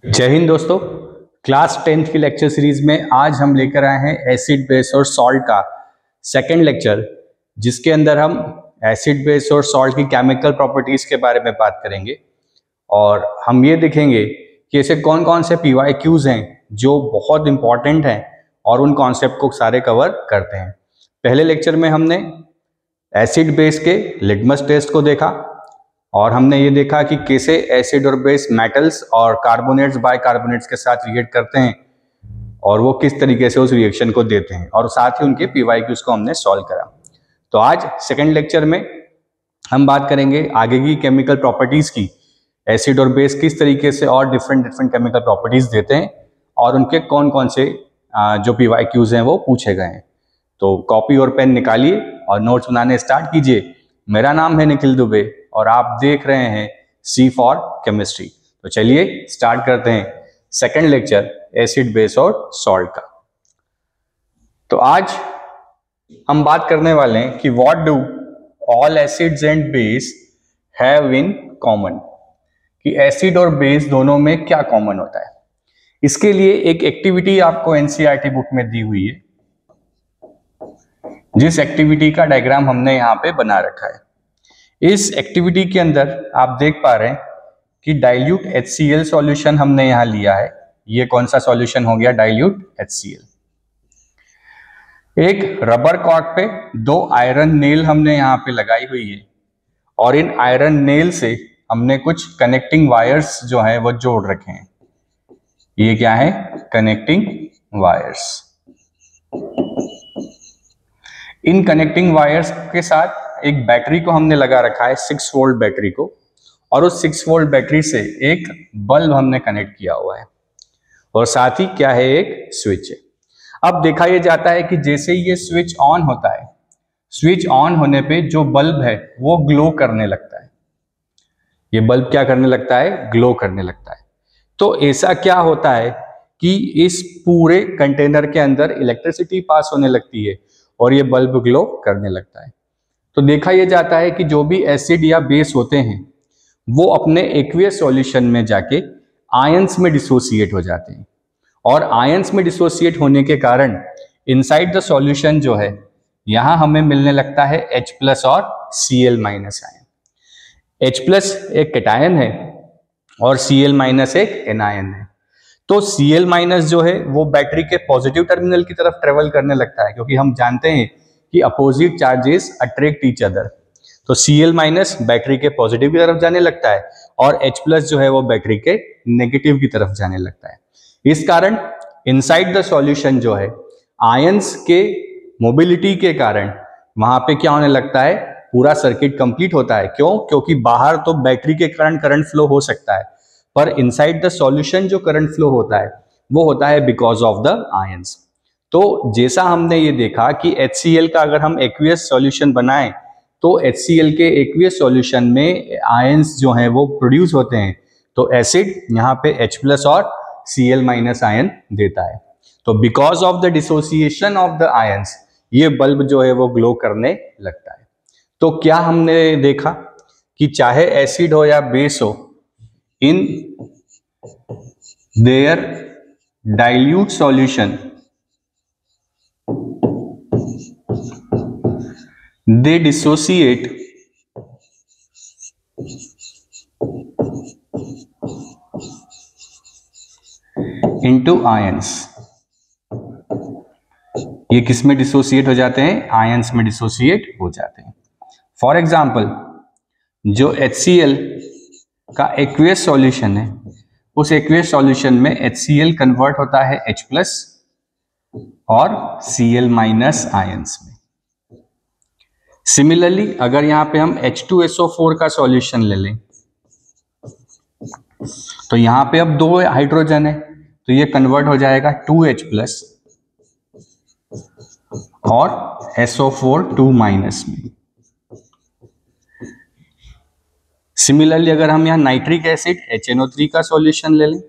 जय हिंद दोस्तों। Class 10th की लेक्चर सीरीज में आज हम लेकर आए हैं एसिड बेस और सॉल्ट का सेकंड लेक्चर, जिसके अंदर हम एसिड बेस और सॉल्ट की केमिकल प्रॉपर्टीज के बारे में बात करेंगे और हम ये देखेंगे कि ऐसे कौन कौन से PYQs हैं जो बहुत इंपॉर्टेंट हैं और उन कॉन्सेप्ट को सारे कवर करते हैं। पहले लेक्चर में हमने एसिड बेस के लिटमस टेस्ट को देखा और हमने ये देखा कि कैसे एसिड और बेस मेटल्स और कार्बोनेट्स बाइकार्बोनेट्स के साथ रिएक्ट करते हैं और वो किस तरीके से उस रिएक्शन को देते हैं, और साथ ही उनके PYQs को हमने सॉल्व करा। तो आज सेकंड लेक्चर में हम बात करेंगे आगे की केमिकल प्रॉपर्टीज की। एसिड और बेस किस तरीके से और डिफरेंट केमिकल प्रॉपर्टीज देते हैं और उनके कौन कौन से जो PYQs हैं वो पूछे गए हैं। तो कॉपी और पेन निकालिए और नोट्स बनाने स्टार्ट कीजिए। मेरा नाम है निखिल दुबे और आप देख रहे हैं C फॉर केमिस्ट्री। तो चलिए स्टार्ट करते हैं सेकंड लेक्चर एसिड बेस और सॉल्ट का। तो आज हम बात करने वाले हैं कि what do all acids and base have in common, कि एसिड और बेस दोनों में क्या कॉमन होता है। इसके लिए एक एक्टिविटी आपको NCERT बुक में दी हुई है, जिस एक्टिविटी का डायग्राम हमने यहाँ पे बना रखा है। इस एक्टिविटी के अंदर आप देख पा रहे हैं कि डाइल्यूट HCl सॉल्यूशन हमने यहाँ लिया है। ये कौन सा सॉल्यूशन हो गया? Dilute HCl। एक रबर कॉर्ड पे 2 आयरन नेल हमने यहाँ पे लगाई हुई है और इन आयरन नेल से हमने कुछ कनेक्टिंग वायर्स जो है वो जोड़ रखे हैं। ये क्या है? Connecting wires. In connecting wires के साथ एक बैटरी को हमने लगा रखा है, 6 वोल्ट बैटरी को, और उस 6 वोल्ट बैटरी से एक बल्ब हमने कनेक्ट किया हुआ है और साथ ही क्या है? एक स्विच है। अब देखा यह जाता है कि जैसे ही ये स्विच ऑन होता है, स्विच ऑन होने पे जो बल्ब है वो ग्लो करने लगता है। ये बल्ब क्या करने लगता है? ग्लो करने लगता है। तो ऐसा क्या होता है कि इस पूरे कंटेनर के अंदर इलेक्ट्रिसिटी पास होने लगती है और ये बल्ब ग्लो करने लगता है। तो देखा यह जाता है कि जो भी एसिड या बेस होते हैं वो अपने एक्वियस सॉल्यूशन में जाके आयंस में डिसोसिएट हो जाते हैं और आयंस में डिसोसिएट होने के कारण इनसाइड द सॉल्यूशन जो है यहां हमें मिलने लगता है H+ और Cl- आयन। H+ एक कैटायन है और Cl- एक एनायन है। तो Cl- जो है वो बैटरी के पॉजिटिव टर्मिनल की तरफ ट्रेवल करने लगता है, क्योंकि हम जानते हैं कि opposite charges attract each other. तो Cl- बैटरी के पॉजिटिव की तरफ जाने लगता है और H+ जो है वो बैटरी के नेगेटिव की तरफ जाने लगता है। इस कारण इनसाइड द सॉल्यूशन जो है आयंस के मोबिलिटी के कारण वहां पे क्या होने लगता है? पूरा सर्किट कंप्लीट होता है। क्यों? क्योंकि बाहर तो बैटरी के कारण करंट फ्लो हो सकता है, पर इनसाइड द सॉल्यूशन जो करंट फ्लो होता है वो होता है बिकॉज ऑफ द आयंस। तो जैसा हमने ये देखा कि HCl का अगर हम एक्वियस सॉल्यूशन बनाएं तो HCl के एक्वियस सॉल्यूशन में आयंस जो हैं वो प्रोड्यूस होते हैं। तो एसिड यहाँ पे H+ और Cl- आयन देता है। तो because of the dissociation of the ions ये बल्ब जो है वो ग्लो करने लगता है। तो क्या हमने देखा कि चाहे एसिड हो या बेस हो, in their dilute solution they dissociate into ions। ये किस में डिसोसिएट हो जाते हैं? आयंस में डिसोसिएट हो जाते हैं। फॉर एग्जाम्पल, जो HCl का एक्वियस सॉल्यूशन है उस एक्वियस सॉल्यूशन में HCl कन्वर्ट होता है H+ और Cl- आयंस में। सिमिलरली अगर यहां पे हम H2SO4 का सॉल्यूशन ले लें तो यहां पे अब 2 हाइड्रोजन है तो ये कन्वर्ट हो जाएगा 2H+ और SO4 2- में। सिमिलरली अगर हम यहां नाइट्रिक एसिड HNO3 का सॉल्यूशन ले लें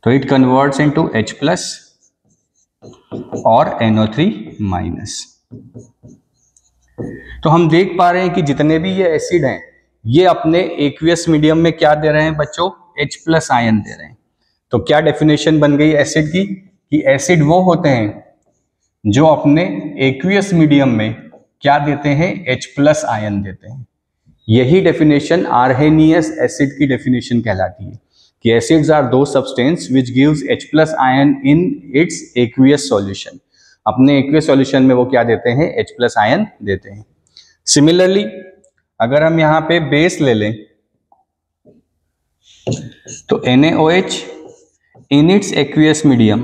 तो इट कन्वर्ट्स इनटू H+ और NO3-। तो हम देख पा रहे हैं कि जितने भी ये एसिड हैं ये अपने एक्वियस मीडियम में क्या दे रहे हैं बच्चों, H+ आयन दे रहे हैं। तो क्या डेफिनेशन बन गई एसिड की, कि एसिड वो होते हैं जो अपने एक्वियस मीडियम में क्या देते हैं, H+ आयन देते हैं। यही डेफिनेशन आर्हेनियस एसिड की डेफिनेशन कहलाती है कि एसिड्स आर दो substance which gives H+ ion in its aqueous solution. अपने एक्वियस सॉल्यूशन में वो क्या देते हैं, H+ आयन देते हैं। सिमिलरली अगर हम यहाँ पे बेस ले लें तो NaOH in its aqueous medium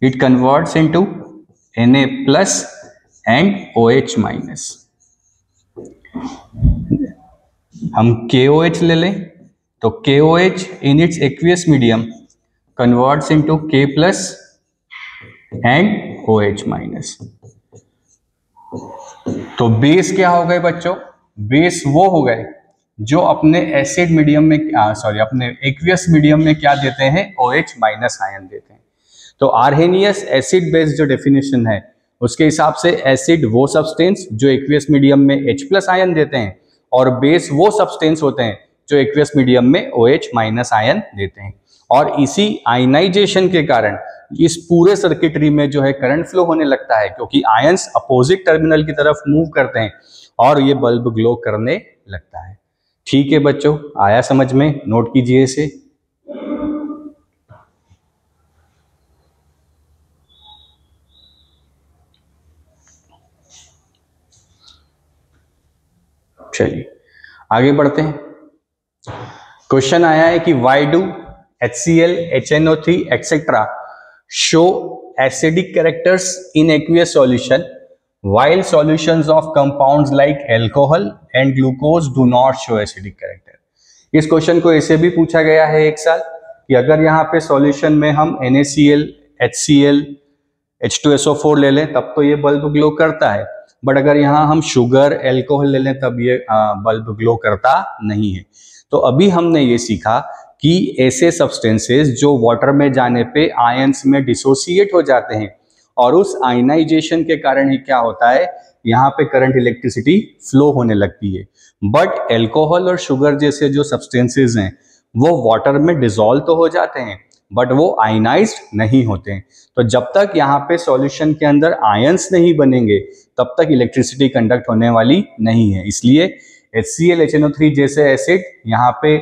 it converts into Na+ and OH-। हम KOH ले लें तो KOH in its aqueous medium converts into K+ and OH-। तो बेस क्या हो गए बच्चों, बेस वो हो गए जो अपने एसिड मीडियम में अपने एक्वियस मीडियम में क्या देते हैं, OH- आयन देते हैं। तो आर्हेनियस एसिड बेस जो डेफिनेशन है उसके हिसाब से एसिड वो सब्सटेंस जो एक्वियस मीडियम में H+ आयन देते हैं और बेस वो सब्सटेंस होते हैं जो एक्वियस मीडियम में OH- आयन देते हैं। और इसी आयनाइजेशन के कारण इस पूरे सर्किटरी में जो है करंट फ्लो होने लगता है, क्योंकि आयंस अपोजिट टर्मिनल की तरफ मूव करते हैं और ये बल्ब ग्लो करने लगता है। ठीक है बच्चों, आया समझ में, नोट कीजिए इसे। चलिए आगे बढ़ते हैं। क्वेश्चन आया है कि why do HCl, HNO3 etcetera show acidic characters in aqueous solution while solutions of compounds like alcohol and glucose do not show acidic character। इस क्वेश्चन को ऐसे भी पूछा गया है एक साल कि अगर यहाँ पे सॉल्यूशन में हम NaCl, HCl, H2SO4 ले लें तब तो ये बल्ब ग्लो करता है, बट अगर यहाँ हम शुगर, एल्कोहल ले लें तब ये बल्ब ग्लो करता नहीं है। तो अभी हमने ये सीखा कि ऐसे सब्सटेंसेस जो वाटर में जाने पे आयंस में डिसोसिएट हो जाते हैं और उस आयनाइजेशन के कारण ही क्या होता है, यहाँ पे करंट, इलेक्ट्रिसिटी फ्लो होने लगती है। बट एल्कोहल और शुगर जैसे जो सब्सटेंसेस हैं वो वाटर में डिसॉल्व तो हो जाते हैं बट वो आयनाइज्ड नहीं होते हैं। तो जब तक यहाँ पे सॉल्यूशन के अंदर आयंस नहीं बनेंगे तब तक इलेक्ट्रिसिटी कंडक्ट होने वाली नहीं है। इसलिए HCl, HNO3 जैसे एसिड यहाँ पे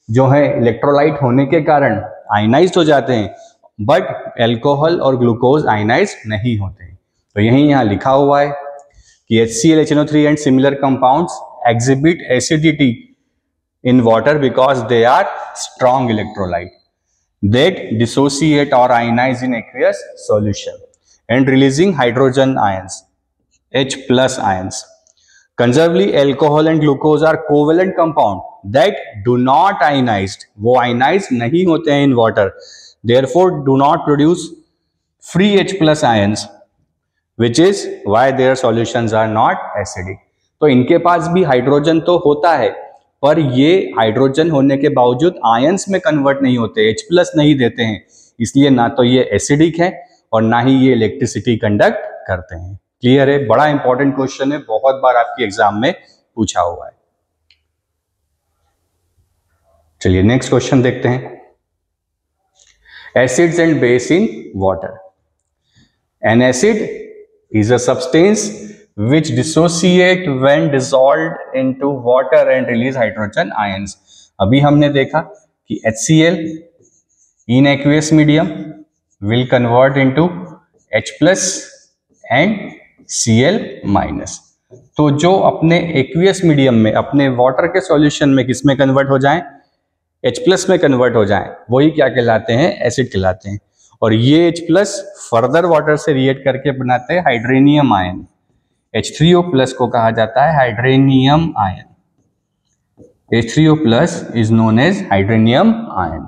जो है इलेक्ट्रोलाइट होने के कारण आयनाइज्ड हो जाते हैं, बट एल्कोहल और ग्लूकोज आयनाइज्ड नहीं होते। तो यही यहाँ लिखा हुआ है कि HCl, HNO3 and similar compounds exhibit acidity in water because they are strong electrolyte that dissociate or ionize in aqueous solution and releasing hydrogen ions, H+ ions. Conversely, alcohol and glucose are covalent compound that do not ionized, वो ionize नहीं होते हैं in water, therefore do not produce free H+ ions, which is why their solutions are not acidic। तो इनके पास भी hydrogen तो होता है पर ये हाइड्रोजन होने के बावजूद आयंस में कन्वर्ट नहीं होते, H+ नहीं देते हैं, इसलिए ना तो ये एसिडिक है और ना ही ये इलेक्ट्रिसिटी कंडक्ट करते हैं। क्लियर है? बड़ा इंपॉर्टेंट क्वेश्चन है, बहुत बार आपकी एग्जाम में पूछा हुआ है। चलिए नेक्स्ट क्वेश्चन देखते हैं। Acids and base in water. N acid is a substance which dissociate when dissolved into water and release hydrogen ions। अभी हमने देखा कि HCl in aqueous medium will convert into H+ and Cl-। तो जो अपने aqueous medium में, अपने water के सॉल्यूशन में किस में कन्वर्ट हो जाएं, H+ में कन्वर्ट हो जाएं, वही क्या कहलाते हैं, एसिड कहलाते हैं। और ये H+ फर्दर वाटर से रिएक्ट करके बनाते हैं हाइड्रेनियम आयन। H3O+ को कहा जाता है हाइड्रेनियम ion. H3O+ is known as hydronium ion।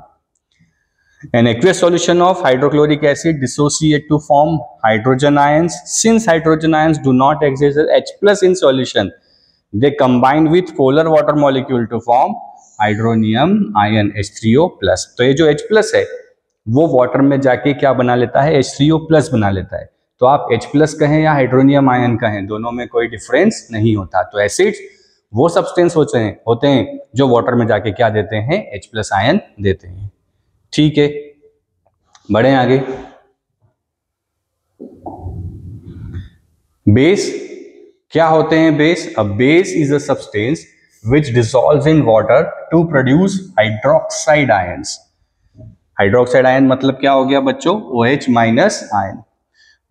An aqueous solution of hydrochloric acid dissociate to form hydrogen ions। Since hydrogen ions do not exist as H+ in solution, they combine with polar water molecule to form hydronium ion H3O+। तो ये जो H+ है वो water में जाके क्या बना लेता है, H3O+ बना लेता है। तो आप H+ कहें या हाइड्रोनियम आयन कहें, दोनों में कोई डिफरेंस नहीं होता। तो एसिड्स वो सब्सटेंस होते हैं जो वाटर में जाके क्या देते हैं, H+ आयन देते हैं। ठीक है, बढ़े आगे। बेस क्या होते हैं? Base, a base is a substance which dissolves in water to produce hydroxide ions. Hydroxide ion मतलब क्या हो गया बच्चों? OH- ion.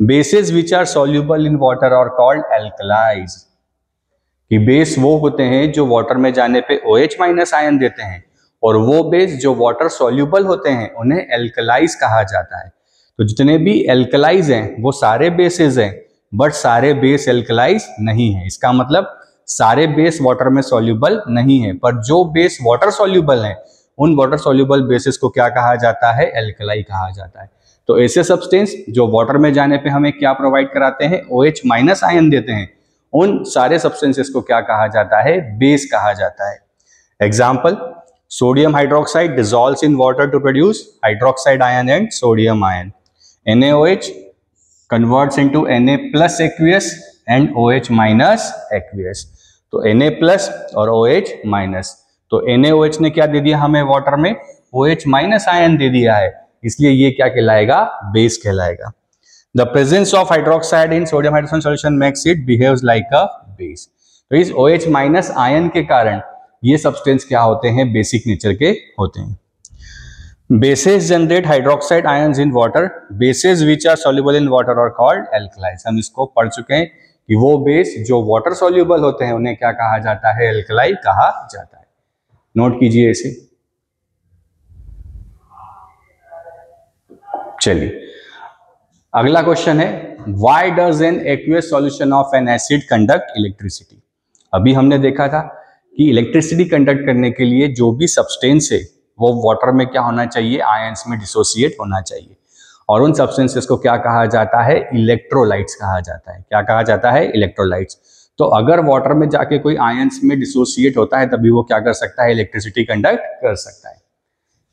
Bases which are soluble in water are called alkalis. कि बेस वो होते हैं जो वाटर में जाने पे OH- आयन देते हैं, और वो बेस जो वाटर soluble होते हैं उन्हें एल्कलाइज कहा जाता है। तो जितने भी एल्कलाइज हैं वो सारे बेसेस हैं, बट सारे बेस एल्कलाइज नहीं है। इसका मतलब सारे बेस वाटर में सॉल्यूबल नहीं है, पर जो बेस वाटर सॉल्यूबल है उन वाटर सॉल्यूबल बेसिस को क्या कहा जाता है? एल्कलाई कहा जाता है। तो ऐसे सब्सटेंस जो वाटर में जाने पे हमें क्या प्रोवाइड कराते हैं? OH- आयन देते हैं, उन सारे सब्सटेंसेस को क्या कहा जाता है? बेस कहा जाता है। Example, sodium hydroxide dissolves in water to produce hydroxide ion and sodium ion. NaOH converts into Na+ aqueous and OH- aqueous। तो Na+ और OH-, तो NaOH ने क्या दे दिया हमें वाटर में? OH- आयन दे दिया है, इसलिए ये क्या कहलाएगा? बेस कहलाएगा। The presence of hydroxide in sodium hydrogen solution makes it behaves like a base। तो इस OH- आयन के कारण ये सब्सटेंस क्या होते हैं? बेसिक नेचर के होते हैं। Bases generate hydroxide ions in water. Bases which are soluble in water are called alkalis। हम इसको पढ़ चुके हैं कि वो बेस जो वाटर soluble होते हैं उन्हें क्या कहा जाता है? एल्कलाई कहा जाता है। नोट कीजिए इसे। चलिए अगला क्वेश्चन है, Why does an aqueous solution of an acid conduct electricity? अभी हमने देखा था कि इलेक्ट्रिसिटी कंडक्ट करने के लिए जो भी सब्सटेंस है वो वाटर में क्या होना चाहिए? आयंस में डिसोसिएट होना चाहिए, और उन सब्सटेंसेस को क्या कहा जाता है? इलेक्ट्रोलाइट्स कहा जाता है। क्या कहा जाता है? इलेक्ट्रोलाइट्स। तो अगर वाटर में जाके कोई आयंस में डिसोसिएट होता है तभी वो क्या कर सकता है? इलेक्ट्रिसिटी कंडक्ट कर सकता है।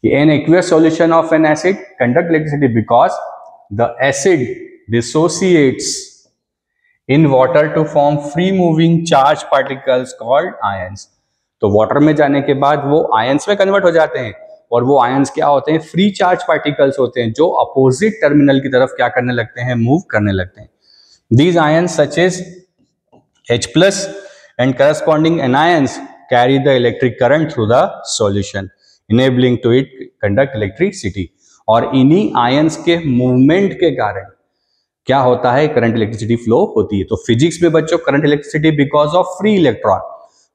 An aqueous solution of an acid conduct electricity because the acid dissociates in water to form free moving charged particles called ions। तो वाटर में जाने के बाद वो आयंस में कन्वर्ट हो जाते हैं, और वो आयंस क्या होते हैं? फ्री चार्ज पार्टिकल्स होते हैं जो अपोजिट टर्मिनल की तरफ क्या करने लगते हैं? मूव करने लगते हैं। These ions such as H+ and corresponding anions carry the electric current through the solution, enabling to it conduct electricity। और इन्हीं आयंस के मूवमेंट के कारण क्या होता है? करंट इलेक्ट्रिसिटी फ्लो होती है। तो फिजिक्स में बच्चों current electricity because of free electron,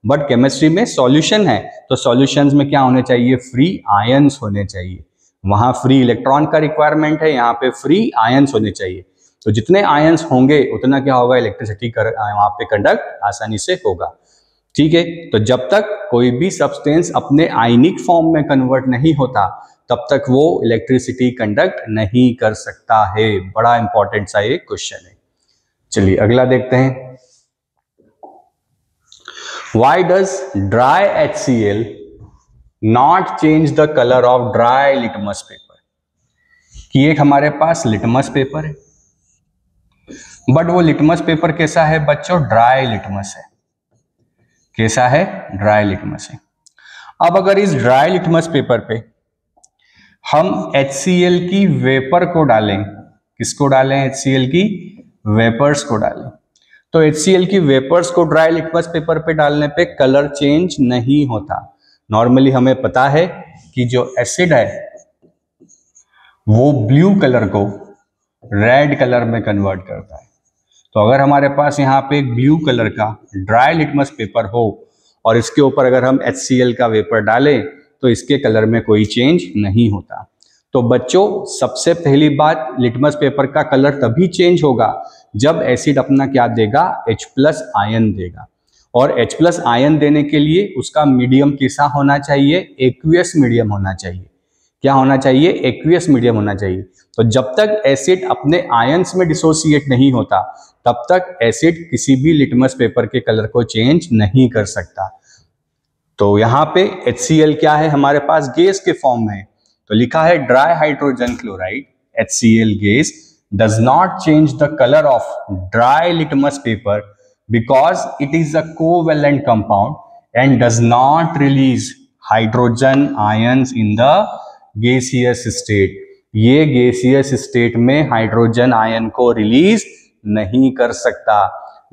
but chemistry में सॉल्यूशन है तो सॉल्यूशंस में क्या होने चाहिए? फ्री आयंस होने चाहिए। वहां फ्री इलेक्ट्रॉन का रिक्वायरमेंट है, यहाँ पे फ्री आयंस होने चाहिए। तो जितने आयंस होंगे उतना क्या होगा? इलेक्ट्रिसिटी वहां पे कंडक्ट आसानी से होगा। ठीक है, तो जब तक कोई भी सब्सटेंस अपने आयनिक फॉर्म में कन्वर्ट नहीं होता तब तक वो इलेक्ट्रिसिटी कंडक्ट नहीं कर सकता है। बड़ा इंपॉर्टेंट सा ये क्वेश्चन है। चलिए अगला देखते हैं। Why does dry HCl not change the color of dry litmus paper? कि एक हमारे पास लिटमस पेपर है, बट वो लिटमस पेपर कैसा है बच्चों? ड्राई लिटमस है। कैसा है? ड्राई लिटमस है। अब अगर इस ड्राई लिटमस पेपर पे हम HCl की वेपर को डालें, किसको डालें? HCl की वेपर्स को डालें, तो HCl की वेपर्स को ड्राई लिटमस पेपर पे डालने पे कलर चेंज नहीं होता। नॉर्मली हमें पता है कि जो एसिड है वो ब्लू कलर को रेड कलर में कन्वर्ट करता है। तो अगर हमारे पास यहाँ पे एक ब्लू कलर का ड्राई लिटमस पेपर हो और इसके ऊपर अगर हम HCl का वेपर डालें तो इसके कलर में कोई चेंज नहीं होता। तो बच्चों सबसे पहली बात, लिटमस पेपर का कलर तभी चेंज होगा जब एसिड अपना क्या देगा? H+ आयन देगा, और H+ आयन देने के लिए उसका मीडियम कैसा होना चाहिए? एक्वियस मीडियम होना चाहिए। क्या होना चाहिए? एक्वियस मीडियम होना चाहिए। तो जब तक एसिड अपने आयंस में डिसोसिएट नहीं होता तब तक एसिड किसी भी लिटमस पेपर के कलर को चेंज नहीं कर सकता। तो यहाँ पे HCl क्या है? हमारे पास गैस के फॉर्म में, तो लिखा है dry hydrogen chloride HCl gas does not change the color of dry litmus paper because it is a covalent compound and does not release hydrogen ions in the gaseous state. ये gaseous state में hydrogen ion को release नहीं कर सकता।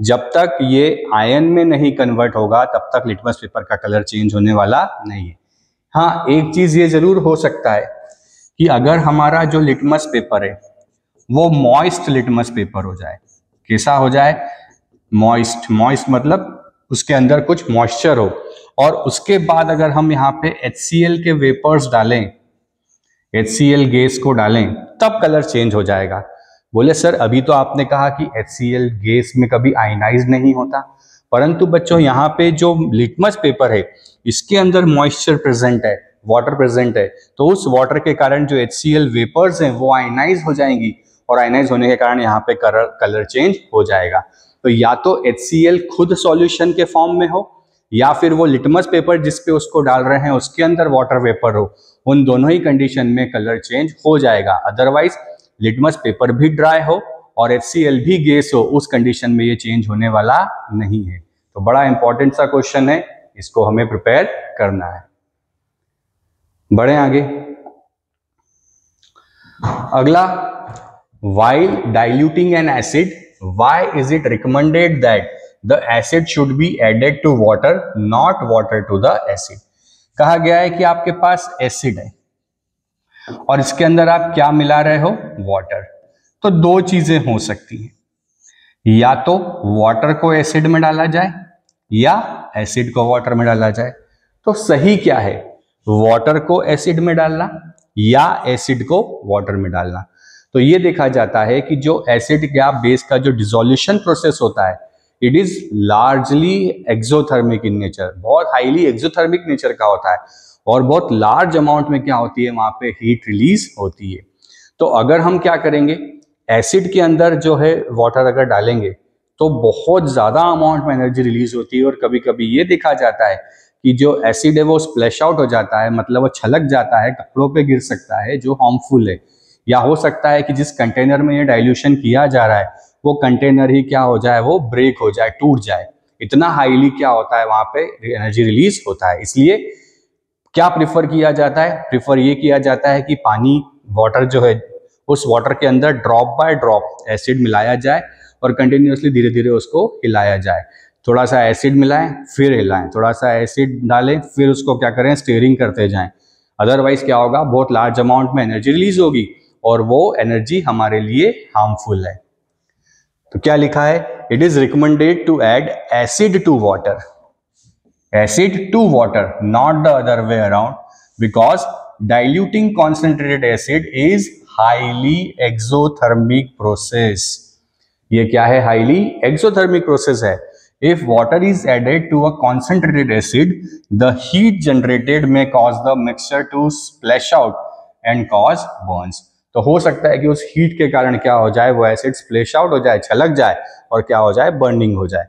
जब तक ये ion में नहीं कन्वर्ट होगा तब तक लिटमस पेपर का कलर चेंज होने वाला नहीं है। हाँ, एक चीज ये जरूर हो सकता है कि अगर हमारा जो लिटमस पेपर है वो मॉइस्ट लिटमस पेपर हो जाए। कैसा हो जाए? मॉइस्ट। मॉइस्ट मतलब उसके अंदर कुछ मॉइस्चर हो, और उसके बाद अगर हम यहाँ पे HCl के वेपर्स डालें, HCl गैस को डालें, तब कलर चेंज हो जाएगा। बोले सर अभी तो आपने कहा कि HCl गैस में कभी आयनाइज नहीं होता, परंतु बच्चों यहाँ पे जो लिटमस पेपर है इसके अंदर मॉइस्चर प्रेजेंट है, वाटर प्रेजेंट है, तो उस वाटर के कारण जो HCl वेपर्स हैं वो आयनाइज हो जाएंगी, और आयनाइज होने के कारण यहाँ पे कलर चेंज हो जाएगा। तो या तो HCl खुद सॉल्यूशन के फॉर्म में हो, या फिर वो लिटमस पेपर जिसपे उसको डाल रहे हैं उसके अंदर वाटर वेपर हो। उन दोनों ही कंडीशन में कलर चेंज हो जाएगा। अदरवाइज लिटमस पेपर भी ड्राई हो और HCl भी गैस हो, उस कंडीशन में ये चेंज होने वाला नहीं है। तो बड़ा इंपॉर्टेंट सा क्वेश्चन है, इसको हमें प्रिपेयर करना है। बढ़े आगे। अगला, while diluting an acid, why is it recommended that the acid should be added to water, not water to the acid? कहा गया है कि आपके पास एसिड है और इसके अंदर आप क्या मिला रहे हो? वाटर। तो दो चीजें हो सकती हैं, या तो वाटर को एसिड में डाला जाए या एसिड को वाटर में डाला जाए। तो सही क्या है? वाटर को एसिड में डालना या एसिड को वाटर में डालना। तो ये देखा जाता है कि जो एसिड या बेस का जो डिसोल्यूशन प्रोसेस होता है, it is largely exothermic in nature, बहुत हाईली एक्सोथर्मिक नेचर का होता है, और बहुत लार्ज अमाउंट में क्या होती है, वहां पे हीट रिलीज होती है। तो अगर हम क्या करेंगे, एसिड के अंदर जो है वाटर अगर डालेंगे तो बहुत ज्यादा अमाउंट में एनर्जी रिलीज होती है, और कभी कभी ये देखा जाता है कि जो एसिड है वो स्प्लैश आउट हो जाता है, मतलब वो छलक जाता है, कपड़ों पे गिर सकता है, जो हार्मफुल है। या हो सकता है कि जिस कंटेनर में ये डाइल्यूशन किया जा रहा है वो कंटेनर ही क्या हो जाए, वो ब्रेक हो जाए, टूट जाए। इतना हाईली क्या होता है, वहां पे एनर्जी रिलीज होता है। इसलिए क्या प्रिफर किया जाता है? प्रिफर ये किया जाता है कि पानी, वाटर जो है, उस वाटर के अंदर ड्रॉप बाय ड्रॉप एसिड मिलाया जाए और कंटिन्यूसली धीरे धीरे उसको हिलाया जाए। थोड़ा सा एसिड मिलाएं फिर हिलाएं, थोड़ा सा एसिड डालें फिर उसको क्या करें, स्टीयरिंग करते जाएं। अदरवाइज क्या होगा, बहुत लार्ज अमाउंट में एनर्जी रिलीज होगी और वो एनर्जी हमारे लिए हार्मफुल है। तो क्या लिखा है? It is recommended to add acid to water, acid to water, not the other way around, because diluting concentrated acid is highly exothermic process. ये क्या है? highly exothermic process है। If water is added to a concentrated acid, the heat generated may cause the mixture to splash out and cause burns. तो हो सकता है कि उस हीट के कारण क्या हो जाए, वो एसिड स्प्लैश आउट हो जाए, छलक जाए और क्या हो जाए, बर्निंग हो जाए।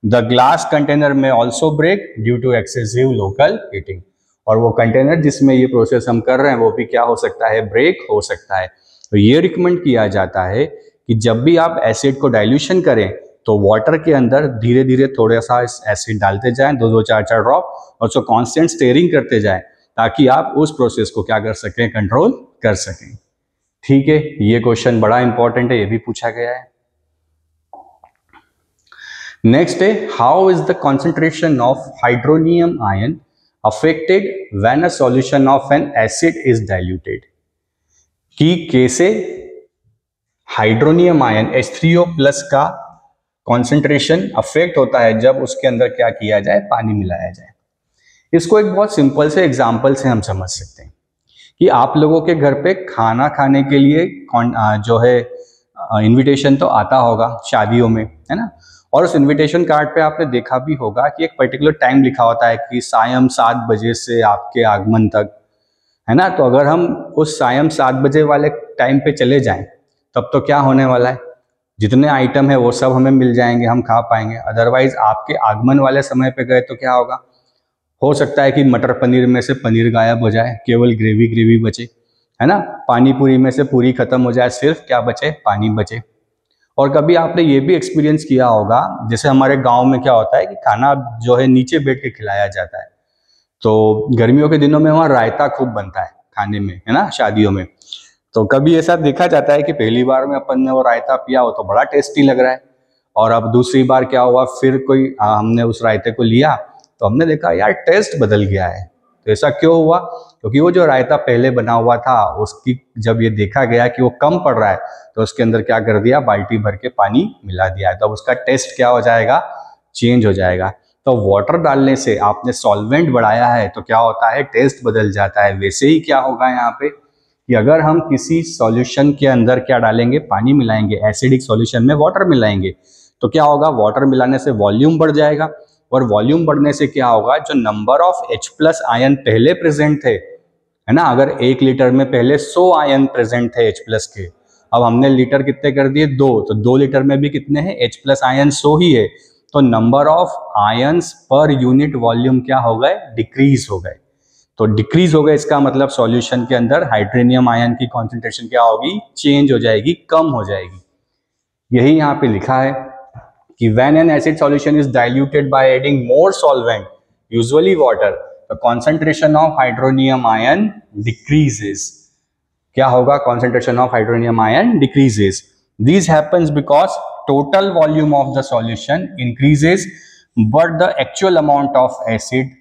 The glass container may also break due to excessive local heating. और वो कंटेनर जिसमें ये प्रोसेस हम कर रहे हैं वो भी क्या हो सकता है, ब्रेक हो सकता है। तो ये रिकमेंड किया जाता है कि जब भी आप एसिड को डाइल्यूशन करें तो वाटर के अंदर धीरे धीरे थोड़ा सा एसिड डालते जाएं, 2-2, 4-4 ड्रॉप, और उसको कांस्टेंट स्टीयरिंग करते जाएं ताकि आप उस प्रोसेस को क्या कर सकें, कंट्रोल कर सकें। ठीक है, ये क्वेश्चन बड़ा इंपॉर्टेंट है, ये भी पूछा गया है। नेक्स्ट है, how is the concentration of hydronium ion affected when a solution of N acid is diluted. कि कैसे हाइड्रोनियम आयन H3O प्लस का कॉन्सेंट्रेशन अफेक्ट होता है जब उसके अंदर क्या किया जाए, पानी मिलाया जाए। इसको एक बहुत सिंपल से एग्जाम्पल से हम समझ सकते हैं कि आप लोगों के घर पे खाना खाने के लिए जो है इनविटेशन तो आता होगा शादियों में, है ना, और उस इनविटेशन कार्ड पे आपने देखा भी होगा कि एक पर्टिकुलर टाइम लिखा होता है कि सायं 7 बजे से आपके आगमन तक, है ना। तो अगर हम उस सायं 7 बजे वाले टाइम पे चले जाएं तब तो क्या होने वाला है, जितने आइटम है वो सब हमें मिल जाएंगे, हम खा पाएंगे। अदरवाइज आपके आगमन वाले समय पे गए तो क्या होगा, हो सकता है कि मटर पनीर में से पनीर गायब हो जाए, केवल ग्रेवी बचे, है ना। पानी पूरी में से पूरी खत्म हो जाए, सिर्फ क्या बचे, पानी बचे। और कभी आपने ये भी एक्सपीरियंस किया होगा, जैसे हमारे गांव में क्या होता है कि खाना जो है नीचे बैठ के खिलाया जाता है, तो गर्मियों के दिनों में वहाँ रायता खूब बनता है खाने में, है ना, शादियों में। तो कभी ऐसा देखा जाता है कि पहली बार में अपन ने वो रायता पिया हो तो बड़ा टेस्टी लग रहा है, और अब दूसरी बार क्या हुआ, फिर कोई हमने उस रायते को लिया तो हमने देखा यार टेस्ट बदल गया है। तो ऐसा क्यों हुआ? क्योंकि वो जो रायता पहले बना हुआ था उसकी जब ये देखा गया कि वो कम पड़ रहा है तो उसके अंदर क्या कर दिया, बाल्टी भर के पानी मिला दिया है, तो अब उसका टेस्ट क्या हो जाएगा, चेंज हो जाएगा। तो वाटर डालने से आपने सॉल्वेंट बढ़ाया है तो क्या होता है, टेस्ट बदल जाता है। वैसे ही क्या होगा यहाँ पे कि अगर हम किसी सॉल्यूशन के अंदर क्या डालेंगे, पानी मिलाएंगे, एसिडिक सॉल्यूशन में वाटर मिलाएंगे, तो क्या होगा, वाटर मिलाने से वॉल्यूम बढ़ जाएगा, और वॉल्यूम बढ़ने से क्या होगा, जो नंबर ऑफ H+ आयन पहले प्रेजेंट थे, है ना, अगर 1 लीटर में पहले 100 आयन प्रेजेंट थे H+ के, अब हमने लीटर कितने कर दिए, 2, तो 2 लीटर में भी कितने हैं, H+ आयन 100 ही है, तो number of ions per unit volume क्या हो गए, डिक्रीज हो गए। तो डिक्रीज हो गए, इसका मतलब सॉल्यूशन के अंदर हाइड्रोनियम आयन की कॉन्सेंट्रेशन क्या होगी, चेंज हो जाएगी, कम हो जाएगी। यही यहाँ पे लिखा है कि when an acid solution is diluted by adding more solvent, usually water, the concentration of hydronium ion decreases. क्या होगा, concentration of hydronium ion decreases. This happens because total volume of the solution increases but the actual amount of acid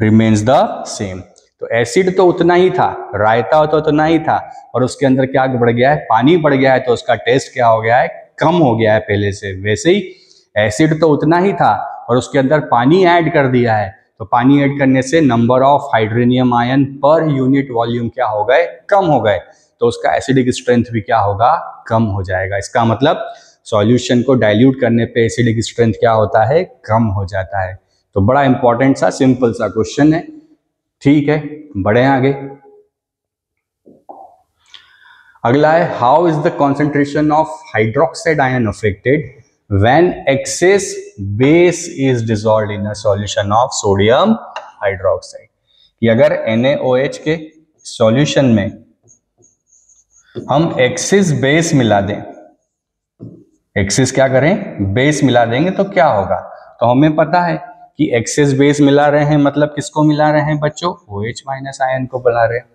remains the same. तो acid तो उतना ही था, रायता तो उतना ही था, और उसके अंदर क्या बढ़ गया है, पानी बढ़ गया है, तो उसका टेस्ट क्या हो गया है, कम हो गया है पहले से। वैसे ही एसिड तो उतना ही था और उसके अंदर पानी ऐड कर दिया है, तो पानी ऐड करने से number of hydronium ion per unit volume क्या हो गए, कम हो गए, तो उसका एसिडिक स्ट्रेंथ भी क्या होगा, कम हो जाएगा। इसका मतलब सॉल्यूशन को डाइल्यूट करने पे एसिडिक स्ट्रेंथ क्या होता है, कम हो जाता है। तो बड़ा इंपॉर्टेंट सा सिंपल सा क्वेश्चन है, ठीक है, बढ़े आगे। अगला है, how is the concentration of hydroxide ion affected when excess base is dissolved in a solution of sodium hydroxide. कि अगर NaOH के सॉल्यूशन में हम एक्सेस बेस मिला दें, एक्सेस क्या करें, बेस मिला देंगे, तो क्या होगा, तो हमें पता है कि एक्सेस बेस मिला रहे हैं, मतलब किसको मिला रहे हैं बच्चों, OH- आयन को मिला रहे हैं।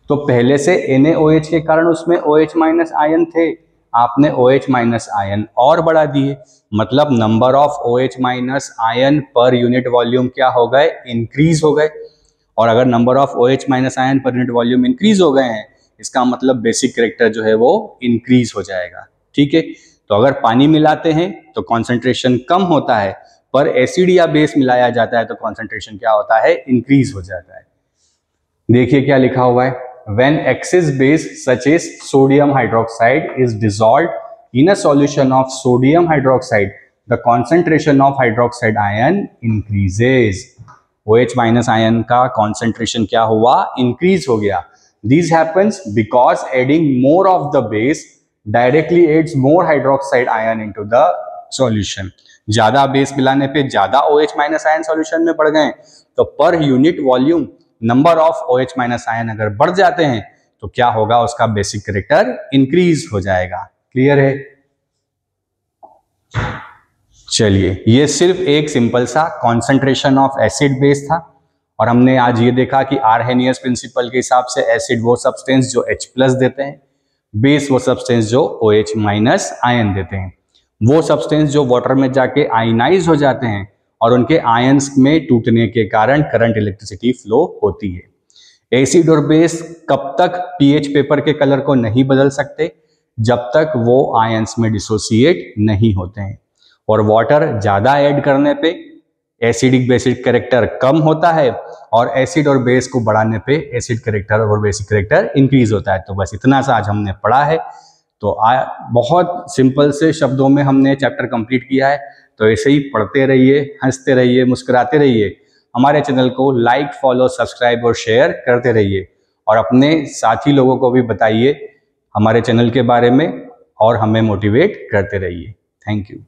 तो पहले से NaOH के कारण उसमें OH- आयन थे, आपने OH- आयन और बढ़ा दिए, मतलब number of OH- ion per unit volume क्या हो गए, इंक्रीज हो गए। और अगर number of OH- ion per unit volume increase हो गए हैं, इसका मतलब बेसिक कैरेक्टर जो है वो इंक्रीज हो जाएगा, ठीक है। तो अगर पानी मिलाते हैं तो कॉन्सेंट्रेशन कम होता है, पर एसिड या बेस मिलाया जाता है तो कॉन्सेंट्रेशन क्या होता है, इंक्रीज हो जाता है। देखिए क्या लिखा हुआ है, when excess base such as sodium hydroxide is dissolved in a solution of sodium hydroxide, the concentration of hydroxide ion increases. OH- ion का concentration क्या हुआ, increase हो गया। This happens because adding more of the base directly adds more hydroxide ion into the solution. ज्यादा base मिलाने पे ज्यादा OH- ion solution में बढ़ गए, तो per unit volume number of OH- ion अगर बढ़ जाते हैं तो क्या होगा, उसका बेसिक कैरेक्टर इंक्रीज हो जाएगा। क्लियर है? चलिए, ये सिर्फ एक सिंपल सा कॉन्सेंट्रेशन ऑफ एसिड बेस था, और हमने आज ये देखा कि आर्हेनियस प्रिंसिपल के हिसाब से एसिड वो सब्सटेंस जो H+ देते हैं, बेस वो सब्सटेंस जो OH- आयन देते हैं। वो सब्सटेंस जो वाटर में जाके आयनाइज हो जाते हैं और उनके आयंस में टूटने के कारण करंट इलेक्ट्रिसिटी फ्लो होती है। एसिड और बेस कब तक पीएच पेपर के कलर को नहीं बदल सकते, जब तक वो आयंस में डिसोसिएट नहीं होते हैं। और वाटर ज्यादा ऐड करने पे एसिडिक बेसिक कैरेक्टर कम होता है, और एसिड और बेस को बढ़ाने पे एसिड कैरेक्टर और बेसिक कैरेक्टर इंक्रीज होता है। तो बस इतना सा आज हमने पढ़ा है। तो बहुत सिंपल से शब्दों में हमने चैप्टर कंप्लीट किया है। तो ऐसे ही पढ़ते रहिए, हंसते रहिए, मुस्कुराते रहिए। हमारे चैनल को लाइक, फॉलो, सब्सक्राइब और शेयर करते रहिए, और अपने साथी लोगों को भी बताइए हमारे चैनल के बारे में, और हमें मोटिवेट करते रहिए। Thank you.